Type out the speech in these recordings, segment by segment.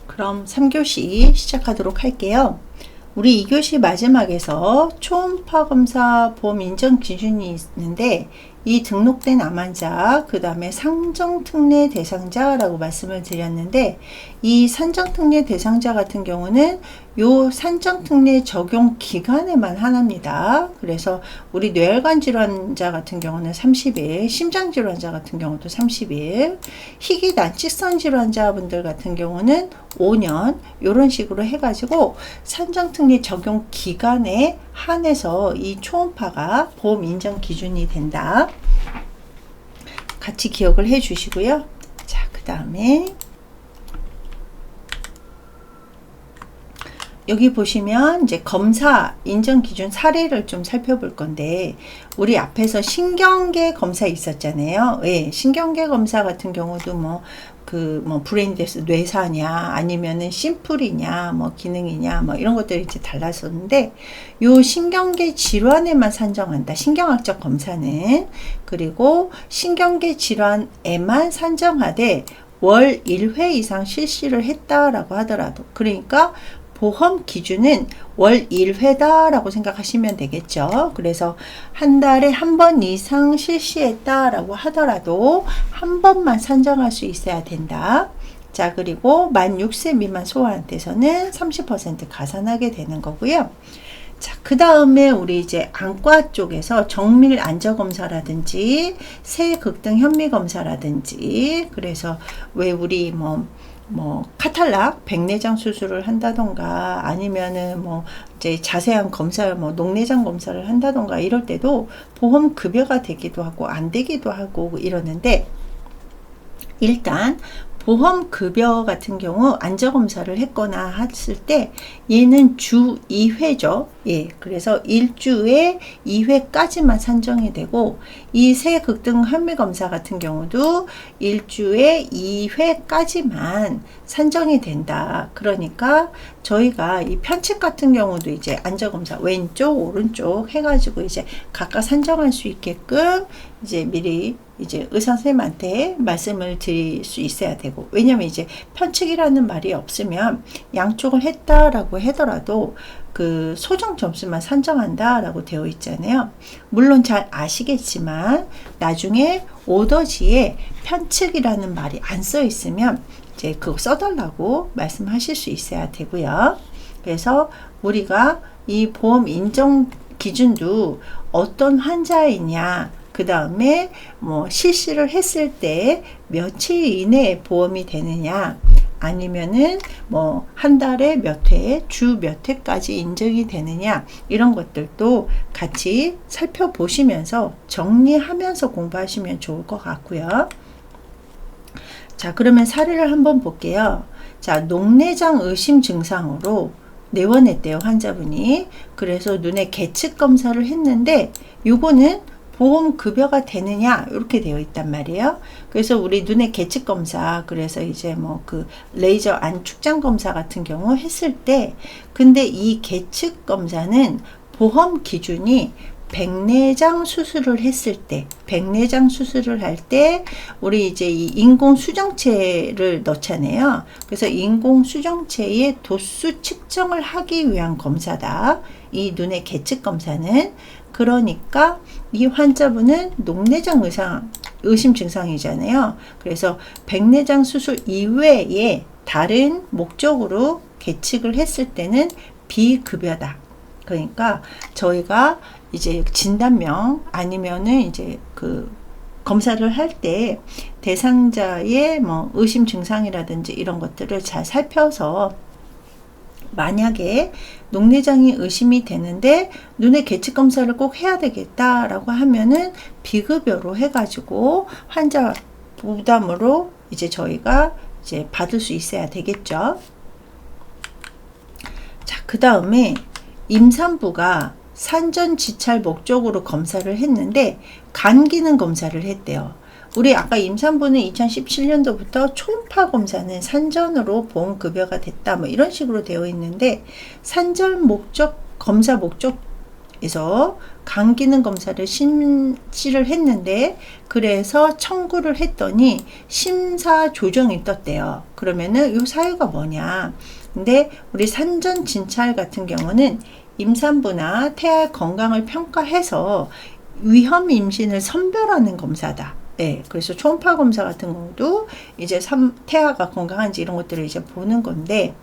그럼 3교시 시작하도록 할게요. 우리 2교시 마지막에서 초음파 검사 보험 인정 기준이 있는데 이 등록된 암환자, 그 다음에 산정특례 대상자라고 말씀을 드렸는데 이 산정특례 대상자 같은 경우는 요 산정특례 적용 기간에만 하나입니다. 그래서 우리 뇌혈관 질환자 같은 경우는 30일, 심장질환자 같은 경우도 30일, 희귀 난치성 질환자분들 같은 경우는 5년 이런 식으로 해가지고 산정특례 적용 기간에 한해서 이 초음파가 보험 인정 기준이 된다. 같이 기억을 해 주시고요. 자, 그 다음에 여기 보시면 이제 검사 인정 기준 사례를 좀 살펴볼 건데 우리 앞에서 신경계 검사 있었잖아요. 예, 신경계 검사 같은 경우도 브레인데스 뇌사냐 아니면은 심플이냐 기능이냐 이런 것들이 이제 달랐었는데 요 신경계 질환에만 산정한다. 신경학적 검사는. 그리고 신경계 질환에만 산정하되 월 1회 이상 실시를 했다라고 하더라도, 그러니까 보험 기준은 월 1회다 라고 생각하시면 되겠죠. 그래서 한 달에 한 번 이상 실시했다 라고 하더라도 한 번만 산정할 수 있어야 된다. 자, 그리고 만 6세 미만 소아한테서는 30% 가산하게 되는 거고요. 자, 그 다음에 우리 이제 안과 쪽에서 정밀 안저검사라든지 세극등 현미검사라든지, 그래서 왜 우리 카탈락 백내장 수술을 한다던가 아니면은 이제 자세한 검사를 녹내장 검사를 한다던가 이럴 때도 보험 급여가 되기도 하고 안 되기도 하고 이러는데, 일단 보험 급여 같은 경우 안저검사를 했거나 했을 때 얘는 주 2회죠. 예, 그래서 일주에 2회까지만 산정이 되고 이 세극등 현미검사 같은 경우도 일주에 2회까지만 산정이 된다. 그러니까 저희가 이 편측 같은 경우도 이제 안저검사 왼쪽 오른쪽 해가지고 이제 각각 산정할 수 있게끔 이제 미리 이제 의사 선생님한테 말씀을 드릴 수 있어야 되고, 왜냐면 이제 편측이라는 말이 없으면 양쪽을 했다라고 하더라도 그 소정 점수만 산정한다라고 되어 있잖아요. 물론 잘 아시겠지만 나중에 오더지에 편측이라는 말이 안 써 있으면 이제 그거 써달라고 말씀하실 수 있어야 되고요. 그래서 우리가 이 보험 인정 기준도 어떤 환자이냐, 그 다음에 실시를 했을 때 며칠 이내에 보험이 되느냐, 아니면은 한 달에 몇 회, 주 몇 회까지 인정이 되느냐, 이런 것들도 같이 살펴보시면서 정리하면서 공부하시면 좋을 것 같고요. 자, 그러면 사례를 한번 볼게요. 자, 녹내장 의심 증상으로 내원했대요, 환자분이. 그래서 눈에 계측 검사를 했는데 요거는 보험 급여가 되느냐 이렇게 되어 있단 말이에요. 그래서 우리 눈의 계측 검사, 그래서 이제 그 레이저 안 축장 검사 같은 경우 했을 때, 근데 이 계측 검사는 보험 기준이 백내장 수술을 했을 때, 백내장 수술을 할 때 우리 이제 이 인공 수정체를 넣잖아요. 그래서 인공 수정체의 도수 측정을 하기 위한 검사다, 이 눈의 계측 검사는. 그러니까 이 환자분은 녹내장 의심 증상이잖아요. 그래서 백내장 수술 이외에 다른 목적으로 계측을 했을 때는 비급여다. 그러니까 저희가 이제 진단명 아니면은 이제 그 검사를 할 때 대상자의 의심 증상이라든지 이런 것들을 잘 살펴서, 만약에 녹내장이 의심이 되는데 눈의 계측 검사를 꼭 해야 되겠다라고 하면은 비급여로 해가지고 환자 부담으로 이제 저희가 이제 받을 수 있어야 되겠죠. 자, 그 다음에 임산부가 산전 지찰 목적으로 검사를 했는데 간 기능 검사를 했대요. 우리 아까 임산부는 2017년도부터 초음파 검사는 산전으로 보험 급여가 됐다 이런 식으로 되어 있는데, 산전 목적 검사 목적 심사에서 간 기능 검사를 실시를 했는데, 그래서 청구를 했더니 심사 조정이 떴대요. 그러면은 이 사유가 뭐냐? 근데 우리 산전 진찰 같은 경우는 임산부나 태아의 건강을 평가해서 위험 임신을 선별하는 검사다. 네, 그래서 초음파 검사 같은 경우도 이제 태아가 건강한지 이런 것들을 이제 보는 건데,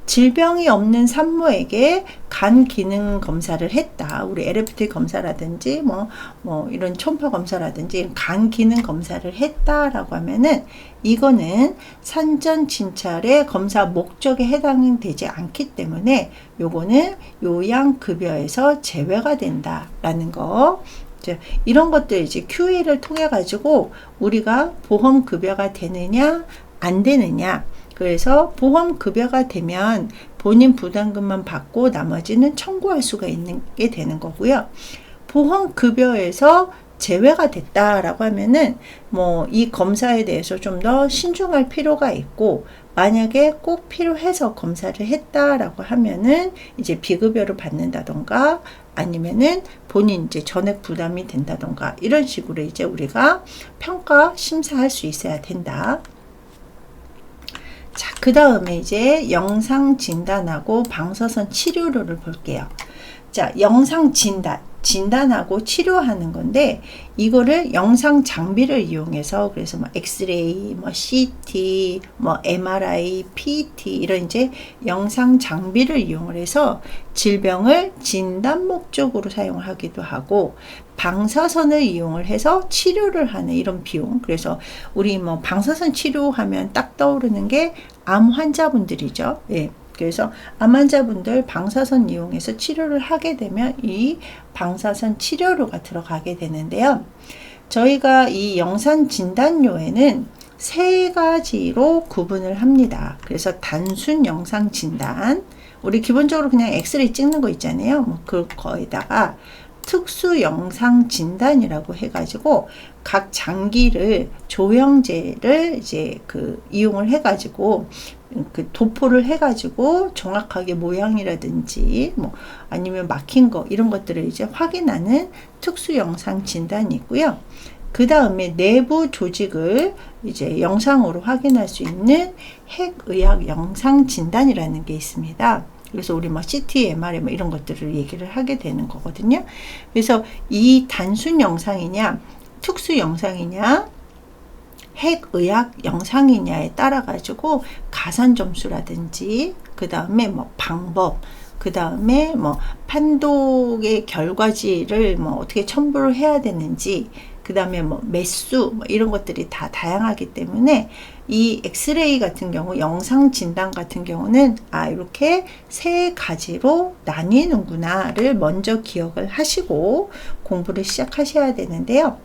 질병이 없는 산모에게 간 기능 검사를 했다. 우리 LFT 검사라든지 뭐 이런 초음파 검사라든지 간 기능 검사를 했다라고 하면은 이거는 산전 진찰의 검사 목적에 해당되지 않기 때문에 요거는 요양급여에서 제외가 된다라는 거. 이런 것들 이제 QA를 통해 가지고 우리가 보험급여가 되느냐 안 되느냐. 그래서 보험급여가 되면 본인 부담금만 받고 나머지는 청구할 수가 있는 게 되는 거고요. 보험급여에서 제외가 됐다라고 하면은 뭐 이 검사에 대해서 좀 더 신중할 필요가 있고, 만약에 꼭 필요해서 검사를 했다라고 하면은 이제 비급여를 받는다던가 아니면은 본인 이제 전액 부담이 된다던가 이런 식으로 이제 우리가 평가 심사할 수 있어야 된다. 자, 그 다음에 이제 영상 진단하고 방사선 치료를 볼게요. 자, 영상 진단하고 치료하는 건데, 이거를 영상 장비를 이용해서, 그래서 뭐 엑스레이, 뭐 CT, 뭐 MRI, PT 이런 이제 영상 장비를 이용을 해서 질병을 진단 목적으로 사용하기도 하고, 방사선을 이용을 해서 치료를 하는 이런 비용. 그래서 우리 뭐 방사선 치료하면 딱 떠오르는 게 암 환자분들이죠. 예. 그래서 암 환자분들 방사선 이용해서 치료를 하게 되면 이 방사선 치료료가 들어가게 되는데요. 저희가 이 영상 진단료에는 세 가지로 구분을 합니다. 그래서 단순 영상 진단, 우리 기본적으로 그냥 엑스레이 찍는 거 있잖아요. 뭐 그거에다가 특수 영상 진단이라고 해가지고 각 장기를 조영제를 이제 이용을 해가지고 도포를 해가지고 정확하게 모양이라든지 뭐 아니면 막힌 거 이런 것들을 이제 확인하는 특수 영상 진단이 있고요. 그 다음에 내부 조직을 이제 영상으로 확인할 수 있는 핵의학 영상 진단이라는 게 있습니다. 그래서 우리 뭐 CT, MRI 뭐 이런 것들을 얘기를 하게 되는 거거든요. 그래서 이 단순 영상이냐, 특수 영상이냐, 핵의학 영상이냐에 따라 가지고 가산 점수라든지, 그 다음에 뭐 방법, 그 다음에 뭐 판독의 결과지를 뭐 어떻게 첨부를 해야 되는지, 그 다음에 뭐 매수 뭐 이런 것들이 다 다양하기 때문에 이 엑스레이 같은 경우, 영상 진단 같은 경우는 이렇게 세 가지로 나뉘는구나를 먼저 기억을 하시고 공부를 시작하셔야 되는데요.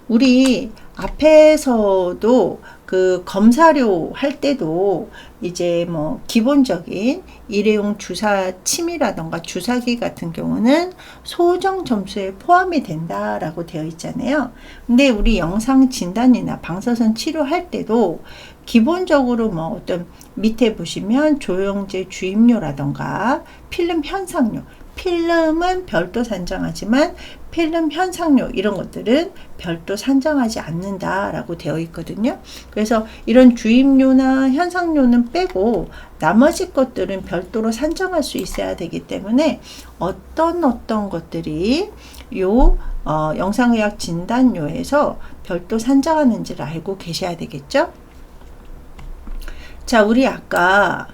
우리 앞에서도 그 검사료 할 때도 이제 뭐 기본적인 일회용 주사 침이라던가 주사기 같은 경우는 소정 점수에 포함이 된다라고 되어 있잖아요. 근데 우리 영상 진단이나 방사선 치료할 때도 기본적으로 뭐 어떤 밑에 보시면 조영제 주입료라던가 필름 현상료, 필름은 별도 산정하지만 필름 현상료 이런 것들은 별도 산정하지 않는다라고 되어 있거든요. 그래서 이런 주입료나 현상료는 빼고 나머지 것들은 별도로 산정할 수 있어야 되기 때문에 어떤 것들이 영상의학 진단료에서 별도 산정하는지를 알고 계셔야 되겠죠. 자, 우리 아까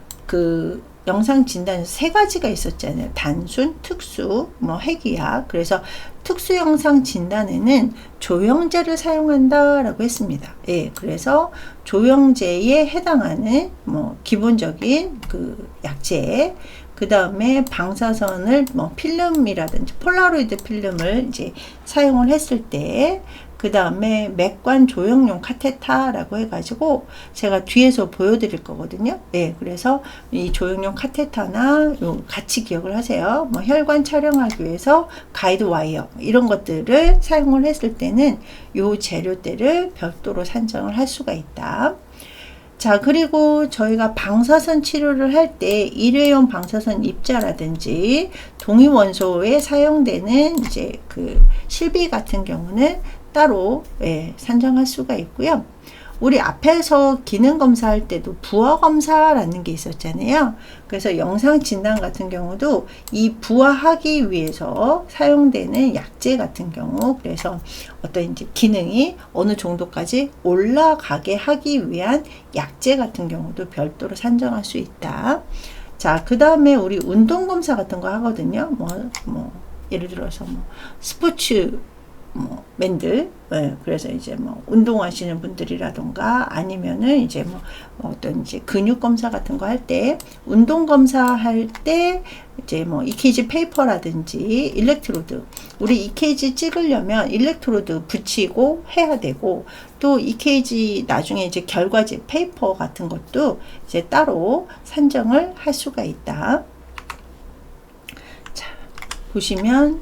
영상 진단 세 가지가 있었잖아요. 단순, 특수, 뭐 핵의학. 그래서 특수 영상 진단에는 조영제를 사용한다라고 했습니다. 예, 그래서 조영제에 해당하는 뭐 기본적인 약제, 그 다음에 방사선을 뭐 필름이라든지 폴라로이드 필름을 이제 사용을 했을 때, 그 다음에 맥관 조형용 카테타라고 해가지고 제가 뒤에서 보여드릴 거거든요. 예, 그래서 이 조형용 카테타나 같이 기억을 하세요. 뭐 혈관 촬영하기 위해서 가이드 와이어 이런 것들을 사용을 했을 때는 요 재료대를 별도로 산정을 할 수가 있다. 자, 그리고 저희가 방사선 치료를 할 때 일회용 방사선 입자라든지 동위원소에 사용되는 이제 그 실비 같은 경우는 따로 산정할 수가 있고요. 우리 앞에서 기능 검사할 때도 부하 검사라는 게 있었잖아요. 그래서 영상 진단 같은 경우도 이 부하하기 위해서 사용되는 약제 같은 경우, 그래서 어떤 이제 기능이 어느 정도까지 올라가게 하기 위한 약제 같은 경우도 별도로 산정할 수 있다. 자, 그 다음에 우리 운동 검사 같은 거 하거든요. 예를 들어서 스포츠 맨들, 그래서 이제 운동하시는 분들이라던가 아니면은 이제 어떤 이제 근육 검사 같은 거 할 때, 운동 검사 할 때 이제 EKG 페이퍼라든지 일렉트로드, 우리 EKG 찍으려면 일렉트로드 붙이고 해야 되고, 또 EKG 나중에 이제 결과지 페이퍼 같은 것도 이제 따로 산정을 할 수가 있다. 자, 보시면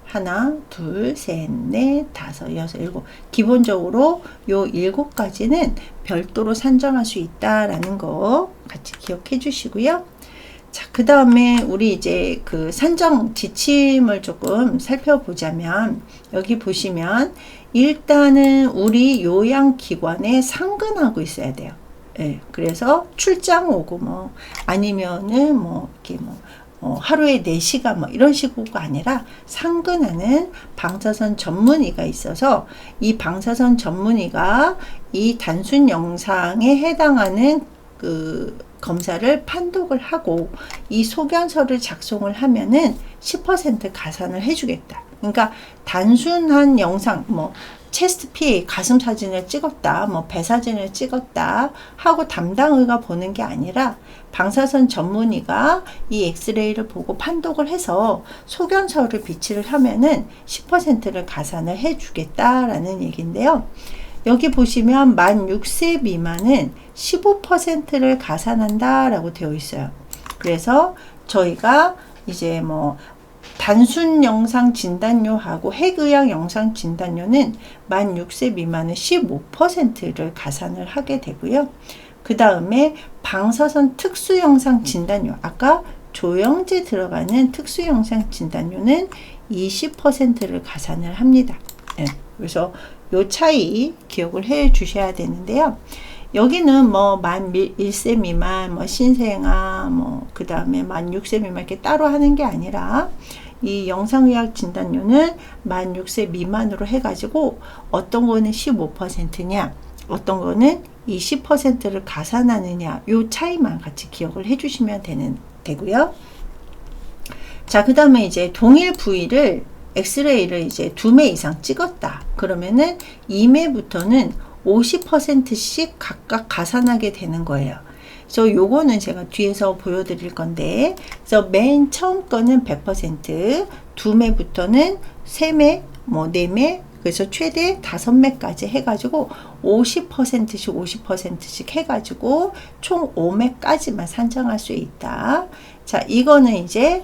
하나, 둘, 셋, 넷, 다섯, 여섯, 일곱. 기본적으로 요 7가지는 별도로 산정할 수 있다라는 거 같이 기억해 주시고요. 자, 그 다음에 우리 이제 그 산정 지침을 조금 살펴보자면, 여기 보시면 일단은 우리 요양기관에 상근하고 있어야 돼요. 그래서 출장 오고 아니면은 이렇게 하루에 4시간 이런 식으로가 아니라 상근하는 방사선 전문의가 있어서, 이 방사선 전문의가 이 단순 영상에 해당하는 그 검사를 판독을 하고 이 소견서를 작성을 하면은 10% 가산을 해주겠다. 그러니까 단순한 영상, 체스트 PA 가슴 사진을 찍었다, 배 사진을 찍었다 하고 담당의가 보는 게 아니라 방사선 전문의가 이 엑스레이를 보고 판독을 해서 소견서를 비치를 하면은 10%를 가산을 해주겠다라는 얘기인데요. 여기 보시면 만 6세 미만은 15%를 가산한다라고 되어 있어요. 그래서 저희가 이제 단순 영상 진단료하고 핵의학 영상 진단료는 만 6세 미만은 15%를 가산을 하게 되고요. 그 다음에 방사선 특수 영상 진단료, 아까 조영제 들어가는 특수 영상 진단료는 20%를 가산을 합니다. 그래서 요 차이 기억을 해 주셔야 되는데요. 여기는 만 1세 미만, 신생아, 그 다음에 만 6세 미만 이렇게 따로 하는 게 아니라, 이 영상의학 진단료는 만 6세 미만으로 해가지고 어떤 거는 15%냐, 어떤 거는 20%를 가산하느냐, 요 차이만 같이 기억을 해주시면 되고요. 자, 그 다음에 이제 동일 부위를 엑스레이를 이제 2매 이상 찍었다. 그러면은 2매부터는 50%씩 각각 가산하게 되는 거예요. 그래서 요거는 제가 뒤에서 보여드릴 건데, 그래서 맨 처음 거는 100%, 2매부터는 3매, 4매, 그래서 최대 5매까지 해가지고 50%씩 50%씩 해가지고 총 5매까지만 산정할 수 있다. 자, 이거는 이제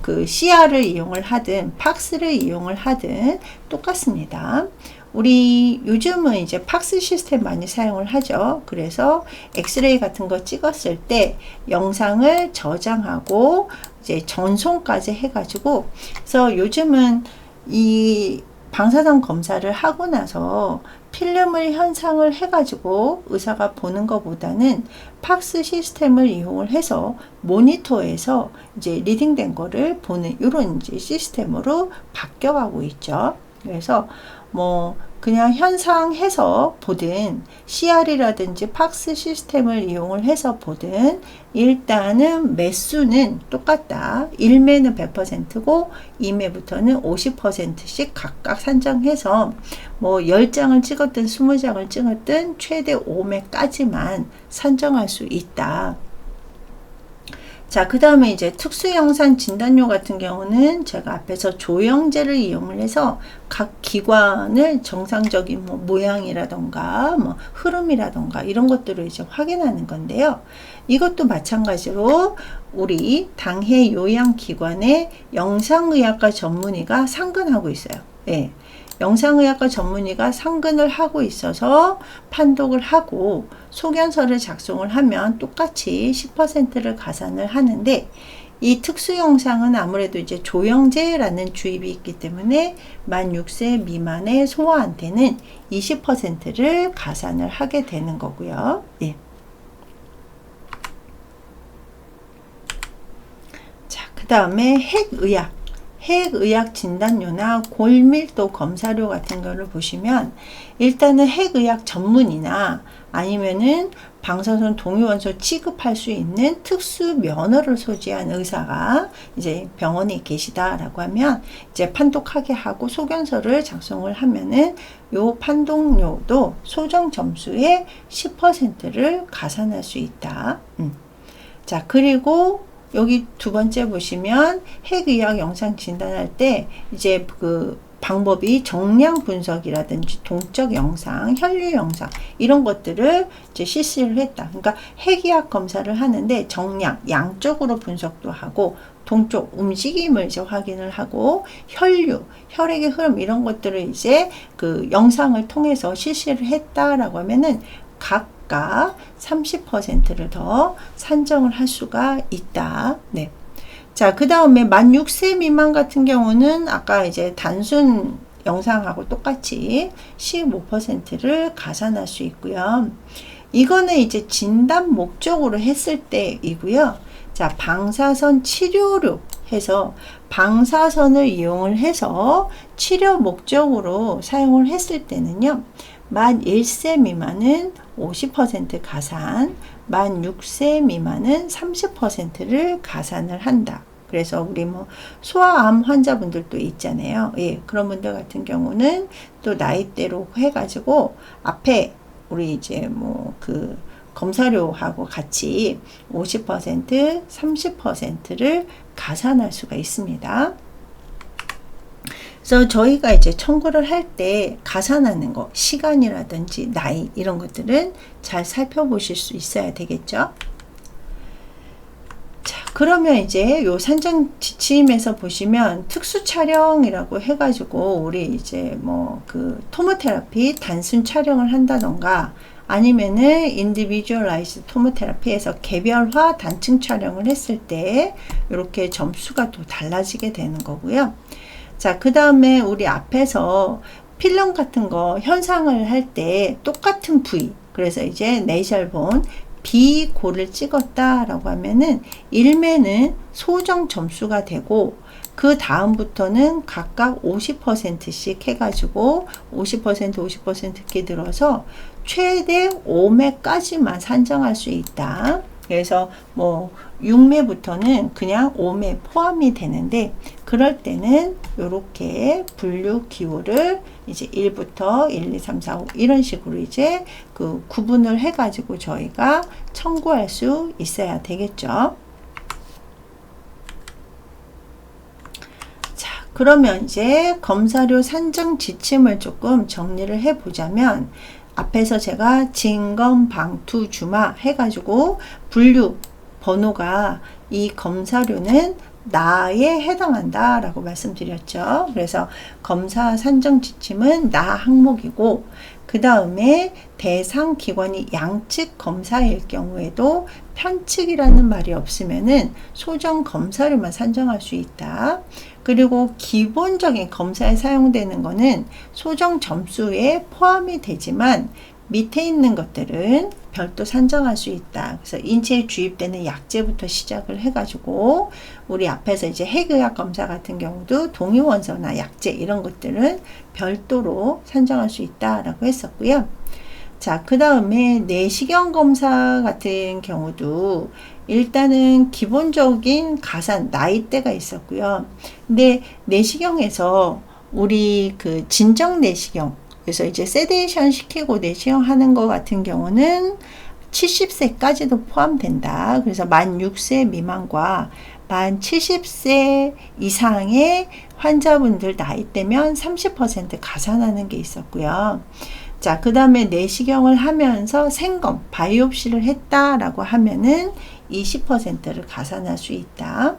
그 CR을 이용을 하든 팍스를 이용을 하든 똑같습니다. 우리 요즘은 이제 팍스 시스템 많이 사용을 하죠. 그래서 엑스레이 같은 거 찍었을 때 영상을 저장하고 이제 전송까지 해가지고, 그래서 요즘은 이 방사선 검사를 하고 나서 필름을 현상을 해가지고 의사가 보는 것보다는 팍스 시스템을 이용을 해서 모니터에서 이제 리딩된 거를 보는 이런 이제 시스템으로 바뀌어가고 있죠. 그래서 그냥 현상해서 보든 CR이라든지 팍스 시스템을 이용을 해서 보든 일단은 매수는 똑같다. 1매는 100%고 2매부터는 50%씩 각각 산정해서 10장을 찍었든 20장을 찍었든 최대 5매까지만 산정할 수 있다. 자, 그 다음에 이제 특수영상 진단료 같은 경우는 제가 앞에서 조영제를 이용을 해서 각 기관을 정상적인 모양이라던가 흐름이라던가 이런 것들을 이제 확인하는 건데요. 이것도 마찬가지로 우리 당해 요양기관의 영상의학과 전문의가 상근하고 있어요. 영상의학과 전문의가 상근을 하고 있어서 판독을 하고 소견서를 작성을 하면 똑같이 10%를 가산을 하는데, 이 특수 영상은 아무래도 이제 조영제라는 주입이 있기 때문에 만 6세 미만의 소아한테는 20%를 가산을 하게 되는 거고요. 예. 자, 그 다음에 핵의학 진단료나 골밀도 검사료 같은 거를 보시면, 일단은 핵의학 전문이나 아니면은 방사선 동위원소 취급할 수 있는 특수 면허를 소지한 의사가 이제 병원에 계시다라고 하면 이제 판독하게 하고 소견서를 작성을 하면은 요 판독료도 소정 점수의 10%를 가산할 수 있다. 자, 그리고 여기 두 번째 보시면 핵의학 영상 진단할 때 이제 그 방법이 정량 분석이라든지 동적 영상, 혈류 영상 이런 것들을 이제 실시를 했다. 그러니까 핵의학 검사를 하는데 정량 양쪽으로 분석도 하고 동쪽 움직임을 이제 확인을 하고 혈류, 혈액의 흐름 이런 것들을 이제 그 영상을 통해서 실시를 했다라고 하면은 각각 30%를 더 산정을 할 수가 있다. 네. 자, 그 다음에 만 6세 미만 같은 경우는 아까 이제 단순 영상하고 똑같이 15%를 가산할 수 있고요. 이거는 이제 진단 목적으로 했을 때이고요. 자, 방사선 치료로 해서 방사선을 이용을 해서 치료 목적으로 사용을 했을 때는요. 만 1세 미만은 50% 가산, 만 6세 미만은 30%를 가산을 한다. 그래서 우리 뭐 소아암 환자분들도 있잖아요. 예, 그런 분들 같은 경우는 또 나이대로 해가지고 앞에 우리 이제 뭐 그 검사료하고 같이 50%, 30%를 가산할 수가 있습니다. 그래서 저희가 이제 청구를 할 때 가산하는 거, 시간이라든지 나이 이런 것들은 잘 살펴보실 수 있어야 되겠죠. 자, 그러면 이제 요 산정 지침에서 보시면 특수 촬영이라고 해가지고 우리 이제 뭐 그 토모테라피 단순 촬영을 한다던가 아니면은 인디비주얼라이즈 토모테라피에서 개별화 단층 촬영을 했을 때 이렇게 점수가 또 달라지게 되는 거고요. 자, 그 다음에 우리 앞에서 필름 같은 거 현상을 할 때 똑같은 부위, 그래서 이제 내셜본 B고를 찍었다라고 하면은 1매는 소정 점수가 되고 그 다음부터는 각각 50%씩 해가지고 50%, 50% 이렇게 들어서 최대 5매까지만 산정할 수 있다. 그래서 뭐 6매부터는 그냥 5매 포함이 되는데 그럴 때는 이렇게 분류 기호를 이제 1부터 1, 2, 3, 4, 5 이런 식으로 이제 그 구분을 해가지고 저희가 청구할 수 있어야 되겠죠. 자, 그러면 이제 검사료 산정 지침을 조금 정리를 해 보자면 앞에서 제가 진검, 방투, 주마 해가지고 분류 번호가 이 검사료는 나에 해당한다 라고 말씀드렸죠. 그래서 검사 산정 지침은 나 항목이고 그 다음에 대상 기관이 양측 검사일 경우에도 편측이라는 말이 없으면은 소정 검사료만 산정할 수 있다. 그리고 기본적인 검사에 사용되는 거는 소정 점수에 포함이 되지만 밑에 있는 것들은 별도 산정할 수 있다. 그래서 인체에 주입되는 약제부터 시작을 해가지고 우리 앞에서 이제 핵의학 검사 같은 경우도 동위원소나 약제 이런 것들은 별도로 산정할 수 있다라고 했었고요. 자, 그 다음에 내시경 검사 같은 경우도 일단은 기본적인 가산 나이대가 있었고요. 근데 내시경에서 우리 그 진정 내시경, 그래서 이제 세데이션 시키고 내시경 하는 거 같은 경우는 70세까지도 포함된다. 그래서 만 6세 미만과 만 70세 이상의 환자분들 나이대면 30% 가산하는 게 있었고요. 자, 그 다음에 내시경을 하면서 생검, 바이옵시를 했다라고 하면은 20%를 가산할 수 있다.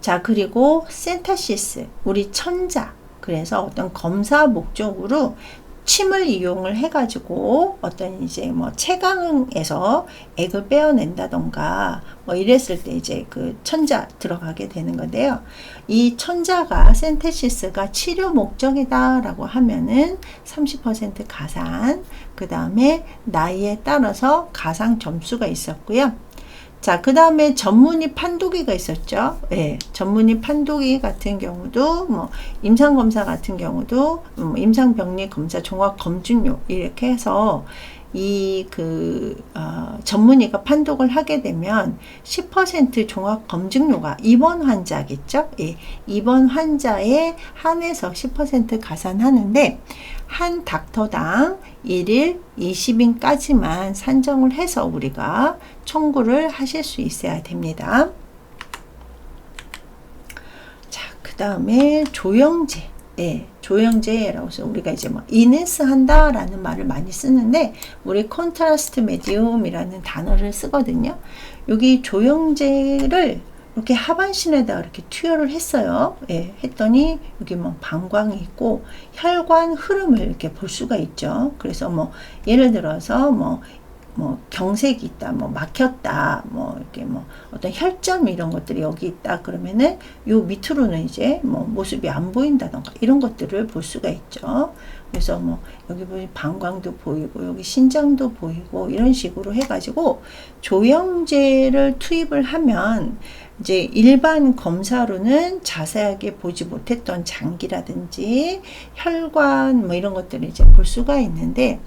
자, 그리고 센타시스, 우리 천자, 그래서 어떤 검사 목적으로 침을 이용을 해가지고 어떤 이제 뭐 채광에서 액을 빼어낸다던가 뭐 이랬을 때 이제 그 천자 들어가게 되는 건데요. 이 천자가 센테시스가 치료 목적이다라고 하면은 30% 가산, 그 다음에 나이에 따라서 가상 점수가 있었고요. 자, 그 다음에 전문의 판독위가 있었죠. 예, 전문의 판독위 같은 경우도, 뭐, 임상검사 같은 경우도, 임상병리 검사 종합 검증료, 이렇게 해서, 전문의가 판독을 하게 되면 10% 종합 검증료가 입원 환자겠죠? 예, 입원 환자에 한해서 10% 가산하는데, 한 닥터당 1일 20인까지만 산정을 해서 우리가 청구를 하실 수 있어야 됩니다. 자, 그 다음에 조영제. 네, 조영제라고 해서 우리가 이제 뭐 이네스 한다라는 말을 많이 쓰는데 우리 콘트라스트 메디움이라는 단어를 쓰거든요. 여기 조영제를 이렇게 하반신에다 이렇게 투여를 했어요. 예, 했더니 여기 뭐 방광이 있고 혈관 흐름을 이렇게 볼 수가 있죠. 그래서 뭐 예를 들어서 뭐 경색이 있다, 뭐 막혔다, 뭐 이렇게 뭐 어떤 혈점 이런 것들이 여기 있다 그러면은 요 밑으로는 이제 뭐 모습이 안 보인다던가 이런 것들을 볼 수가 있죠. 그래서 뭐 여기 보면 방광도 보이고 여기 신장도 보이고 이런 식으로 해가지고 조영제를 투입을 하면 이제 일반 검사로는 자세하게 보지 못했던 장기라든지 혈관 뭐 이런 것들을 이제 볼 수가 있는데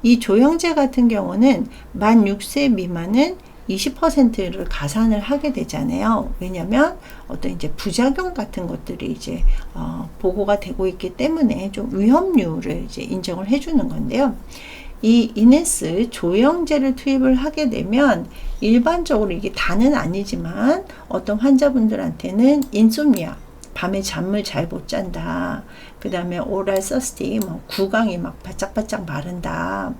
이 조영제 같은 경우는 만 6세 미만은 20%를 가산을 하게 되잖아요. 왜냐면 어떤 이제 부작용 같은 것들이 이제 보고가 되고 있기 때문에 좀 위험률을 이제 인정을 해주는 건데요. 이 이네스 조영제를 투입을 하게 되면 일반적으로 이게 다는 아니지만 어떤 환자분들한테는 인솜니아, 밤에 잠을 잘 못 잔다. 그 다음에 오랄 서스티, 뭐 구강이 막 바짝바짝 마른다.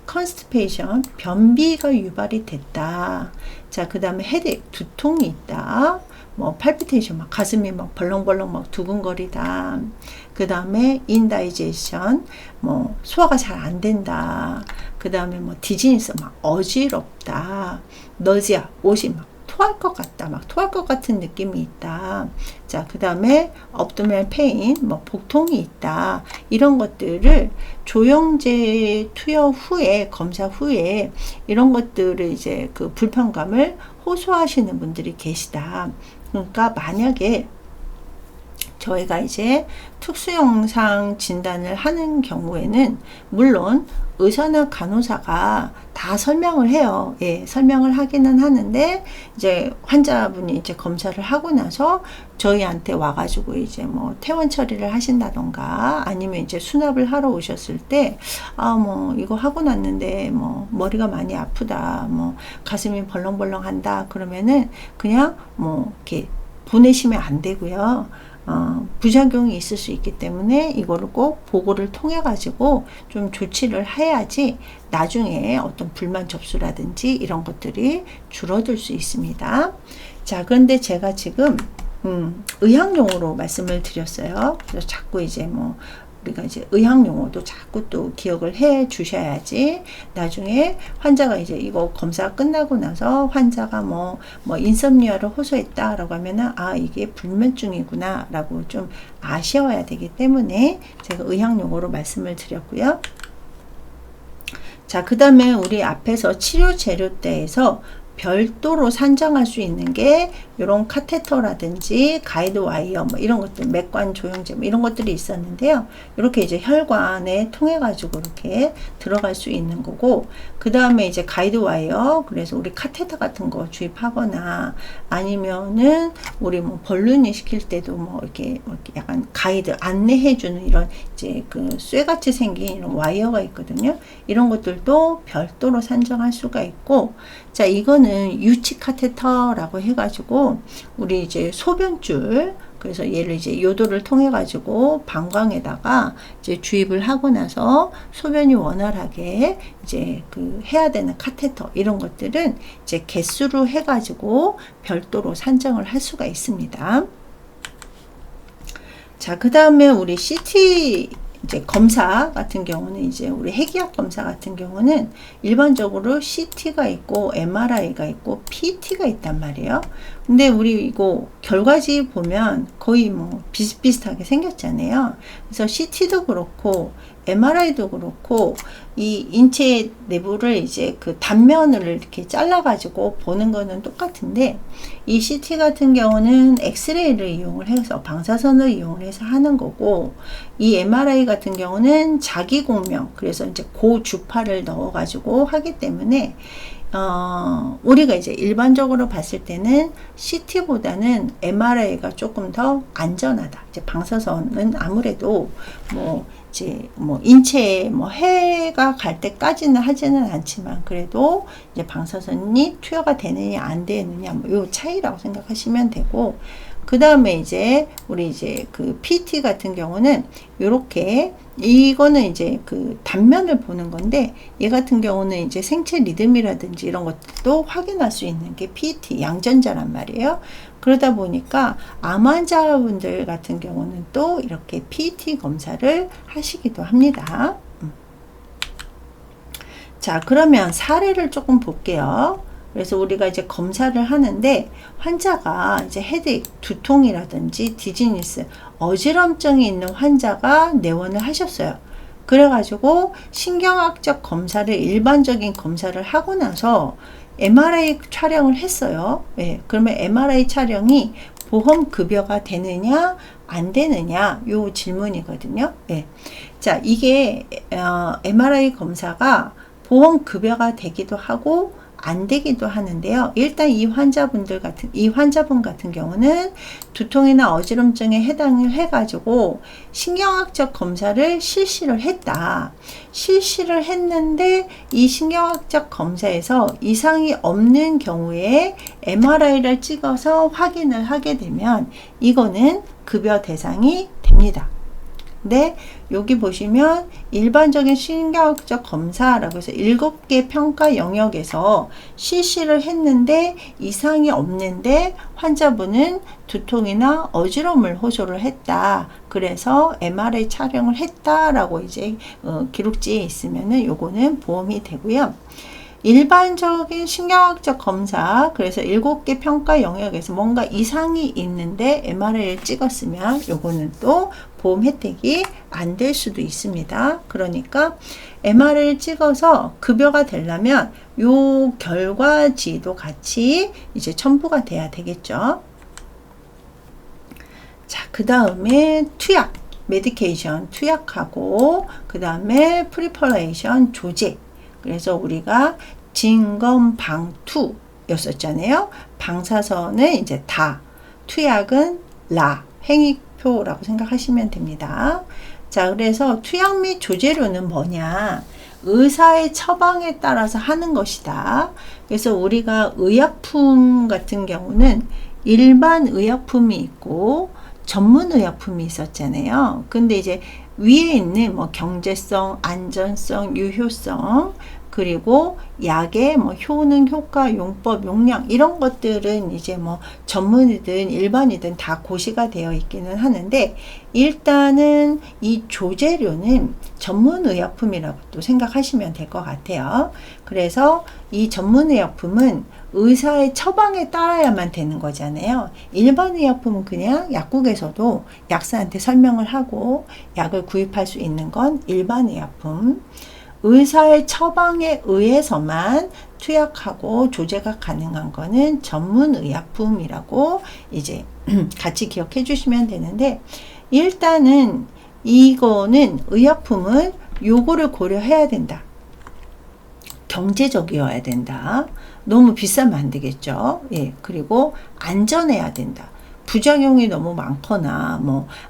컨스티페이션, 변비가 유발이 됐다. 자, 그 다음에 헤드액, 두통이 있다. 뭐 팔피테이션, 막 가슴이 막 벌렁벌렁 막 두근거리다. 그 다음에 인다이제이션, 뭐 소화가 잘 안 된다. 그 다음에 뭐 디즈니스, 막 어지럽다. 너지아, 옷이 막 토할 것 같다. 막 토할 것 같은 느낌이 있다. 자, 그 다음에 업도미널 페인, 뭐 복통이 있다. 이런 것들을 조영제 투여 후에, 검사 후에 이런 것들을 이제 그 불편감을 호소하시는 분들이 계시다. 그러니까 만약에 저희가 이제 특수영상 진단을 하는 경우에는 물론 의사나 간호사가 다 설명을 해요. 예, 설명을 하기는 하는데 이제 환자분이 이제 검사를 하고 나서 저희한테 와가지고 이제 뭐 퇴원 처리를 하신다던가 아니면 이제 수납을 하러 오셨을 때 뭐 이거 하고 났는데 뭐 머리가 많이 아프다, 뭐 가슴이 벌렁벌렁한다 그러면은 그냥 뭐 이렇게 보내시면 안 되고요. 부작용이 있을 수 있기 때문에 이거를 꼭 보고를 통해 가지고 좀 조치를 해야지 나중에 어떤 불만 접수라든지 이런 것들이 줄어들 수 있습니다. 자, 그런데 제가 지금 의학용어로 말씀을 드렸어요. 그래서 자꾸 이제 뭐 우리가 이제 의학용어도 자꾸 또 기억을 해 주셔야지 나중에 환자가 이제 이거 검사 끝나고 나서 환자가 뭐 인섬니아를 호소했다라고 하면은 이게 불면증이구나 라고 좀 아셔야 되기 때문에 제가 의학용어로 말씀을 드렸고요. 자, 그 다음에 우리 앞에서 치료 재료대에서 별도로 산정할 수 있는 게 이런 카테터라든지 가이드 와이어 뭐 이런 것들, 맥관 조영제 뭐 이런 것들이 있었는데요. 이렇게 이제 혈관에 통해 가지고 이렇게 들어갈 수 있는 거고, 그 다음에 이제 가이드 와이어, 그래서 우리 카테터 같은 거 주입하거나 아니면은 우리 뭐 벌룬이 시킬 때도 뭐 이렇게 약간 가이드 안내해 주는 이런 이제 그 쇠같이 생긴 이런 와이어가 있거든요. 이런 것들도 별도로 산정할 수가 있고, 자, 이거는 유치 카테터라고 해가지고 우리 이제 소변줄, 그래서 얘를 이제 요도를 통해 가지고 방광에다가 이제 주입을 하고 나서 소변이 원활하게 이제 그 해야 되는 카테터, 이런 것들은 이제 개수로 해 가지고 별도로 산정을 할 수가 있습니다. 자, 그 다음에 우리 CT 이제 검사 같은 경우는 이제 우리 핵의학 검사 같은 경우는 일반적으로 CT가 있고 MRI가 있고 PT가 있단 말이에요. 근데 우리 이거 결과지 보면 거의 뭐 비슷비슷하게 생겼잖아요. 그래서 CT도 그렇고 MRI도 그렇고 이 인체 내부를 이제 그 단면을 이렇게 잘라 가지고 보는 거는 똑같은데, 이 CT 같은 경우는 엑스레이를 이용을 해서 방사선을 이용을 해서 하는 거고, 이 MRI 같은 경우는 자기 공명, 그래서 이제 고주파를 넣어 가지고 하기 때문에 우리가 이제 일반적으로 봤을 때는 CT보다는 MRI가 조금 더 안전하다. 이제 방사선은 아무래도 이제 인체에 해가 갈 때까지는 하지는 않지만, 그래도 이제 방사선이 투여가 되느냐 안 되느냐 요 차이라고 생각하시면 되고, 그 다음에 이제 우리 이제 그 PT 같은 경우는 요렇게, 이거는 이제 그 단면을 보는 건데, 얘 같은 경우는 이제 생체 리듬이라든지 이런 것도 확인할 수 있는 게 PT 양전자란 말이에요. 그러다 보니까 암 환자분들 같은 경우는 또 이렇게 PT 검사를 하시기도 합니다. 자, 그러면 사례를 조금 볼게요. 그래서 우리가 이제 검사를 하는데, 환자가 이제 헤드액, 두통이라든지 디지니스, 어지럼증이 있는 환자가 내원을 하셨어요. 그래가지고 신경학적 검사를, 일반적인 검사를 하고 나서 MRI 촬영을 했어요. 예, 그러면 MRI 촬영이 보험 급여가 되느냐 안 되느냐 요 질문이거든요. 예. 자, 이게 MRI 검사가 보험 급여가 되기도 하고 안 되기도 하는데요. 일단 이 환자분 같은 경우는 두통이나 어지럼증에 해당을 해가지고 신경학적 검사를 실시를 했다. 실시를 했는데 이 신경학적 검사에서 이상이 없는 경우에 MRI를 찍어서 확인을 하게 되면 이거는 급여 대상이 됩니다. 근데 여기 보시면 일반적인 신경학적 검사라고 해서 7개 평가 영역에서 실시를 했는데 이상이 없는데 환자분은 두통이나 어지러움을 호소를 했다. 그래서 MRI 촬영을 했다라고 이제 기록지에 있으면은 요거는 보험이 되고요. 일반적인 신경학적 검사, 그래서 7개 평가 영역에서 뭔가 이상이 있는데 MRI를 찍었으면 요거는 또 보험 혜택이 안 될 수도 있습니다. 그러니까 MRI를 찍어서 급여가 되려면 요 결과지도 같이 이제 첨부가 돼야 되겠죠. 자, 그 다음에 투약, 메디케이션 투약하고, 그 다음에 프리퍼레이션 조제. 그래서 우리가 진검방투 였었잖아요. 방사선은 이제 다, 투약은 라, 행위표라고 생각하시면 됩니다. 자, 그래서 투약 및 조제료는 뭐냐? 의사의 처방에 따라서 하는 것이다. 그래서 우리가 의약품 같은 경우는 일반 의약품이 있고 전문 의약품이 있었잖아요. 근데 이제 위에 있는 경제성, 안전성, 유효성, 그리고 약의 효능, 효과, 용법, 용량 이런 것들은 이제 전문이든 일반이든 다 고시가 되어 있기는 하는데, 일단은 이 조제료는 전문 의약품이라고 또 생각하시면 될 것 같아요. 그래서 이 전문 의약품은 의사의 처방에 따라야만 되는 거잖아요. 일반 의약품은 그냥 약국에서도 약사한테 설명을 하고 약을 구입할 수 있는 건 일반 의약품. 의사의 처방에 의해서만 투약하고 조제가 가능한 거는 전문 의약품이라고 이제 같이 기억해 주시면 되는데, 일단은 이거는 의약품은 요거를 고려해야 된다. 경제적이어야 된다. 너무 비싸면 안 되겠죠. 예, 그리고 안전해야 된다. 부작용이 너무 많거나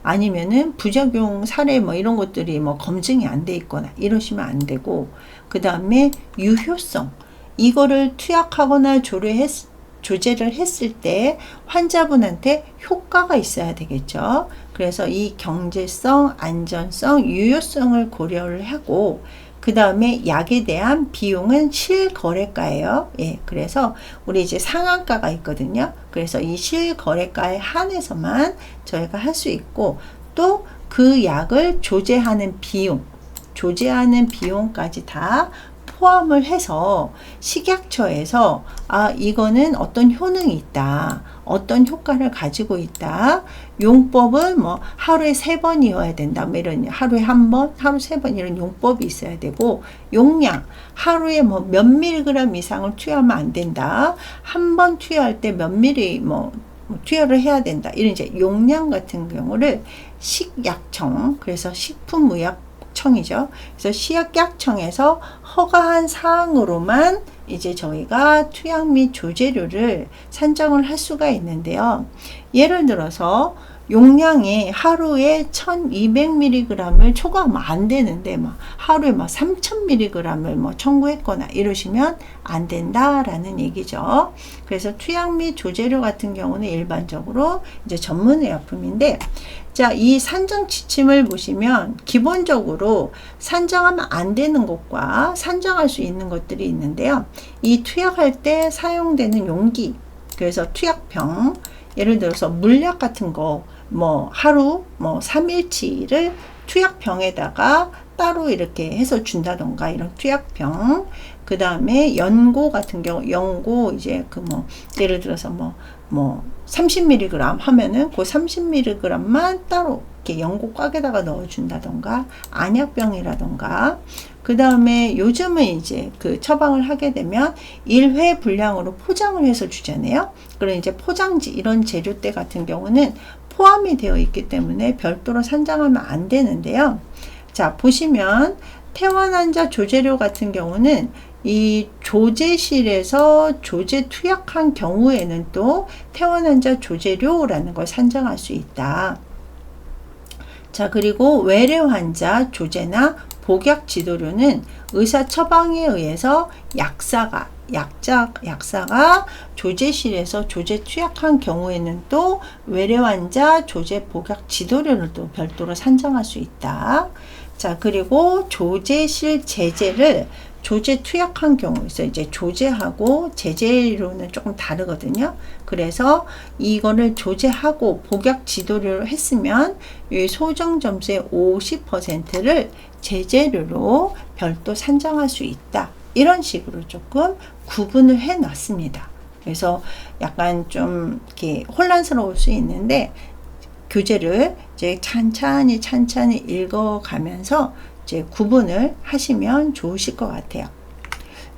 아니면은 부작용 사례 이런 것들이 검증이 안 돼 있거나 이러시면 안 되고, 그 다음에 유효성, 이거를 투약하거나 조제를 했을 때 환자분한테 효과가 있어야 되겠죠. 그래서 이 경제성, 안전성, 유효성을 고려를 하고, 그 다음에 약에 대한 비용은 실거래가예요. 예, 그래서 우리 이제 상한가가 있거든요. 그래서 이 실거래가에 한해서만 저희가 할 수 있고, 또 그 약을 조제하는 비용까지 다 포함을 해서 식약처에서 이거는 어떤 효능이 있다, 어떤 효과를 가지고 있다, 용법은 뭐 하루에 3번이어야 된다, 뭐 이런, 하루에 1번, 하루 3번 이런 용법이 있어야 되고, 용량 하루에 뭐 몇 밀리그램 이상을 투여하면 안 된다, 한 번 투여할 때 몇 밀리 투여를 해야 된다, 이런 이제 용량 같은 경우를 식약청, 그래서 식품의약청이죠. 그래서 식약청에서 허가한 사항으로만 이제 저희가 투약 및 조제료를 산정을 할 수가 있는데요. 예를 들어서 용량이 하루에 1200mg을 초과하면 안 되는데 하루에 3000mg을 청구했거나 이러시면 안 된다라는 얘기죠. 그래서 투약 및 조제료 같은 경우는 일반적으로 이제 전문의약품인데, 자, 이 산정 지침을 보시면 기본적으로 산정하면 안 되는 것과 산정할 수 있는 것들이 있는데요. 이 투약할 때 사용되는 용기, 그래서 투약병, 예를 들어서 물약 같은 거 하루 3일치를 투약병에다가 따로 이렇게 해서 준다던가, 이런 투약병. 그 다음에 연고 같은 경우, 연고 이제 예를 들어서 30mg 하면은 그 30mg만 따로 이렇게 연고 꽉에다가 넣어준다던가, 안약병이라던가. 그 다음에 요즘은 이제 그 처방을 하게 되면 1회 분량으로 포장을 해서 주잖아요. 그런 이제 포장지, 이런 재료대 같은 경우는 포함이 되어 있기 때문에 별도로 산정하면 안 되는데요. 자, 보시면 퇴원환자 조제료 같은 경우는 이 조제실에서 조제 투약한 경우에는 또 퇴원환자 조제료라는 걸 산정할 수 있다. 자, 그리고 외래 환자 조제나 복약 지도료는 의사 처방에 의해서 약사가 조제실에서 조제 투약한 경우에는 또 외래 환자 조제 복약 지도료를 또 별도로 산정할 수 있다. 자, 그리고 조제실 제재를 조제 투약한 경우에서 이제 조제하고 제재료는 조금 다르거든요. 그래서 이거를 조제하고 복약 지도료를 했으면 이 소정 점수의 50%를 제재료로 별도 산정할 수 있다. 이런 식으로 조금 구분을 해 놨습니다. 그래서 약간 좀 이렇게 혼란스러울 수 있는데, 교재를 이제 찬찬히 읽어가면서 이제 구분을 하시면 좋으실 것 같아요.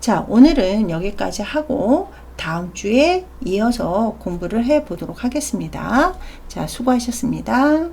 자, 오늘은 여기까지 하고 다음 주에 이어서 공부를 해 보도록 하겠습니다. 자, 수고하셨습니다.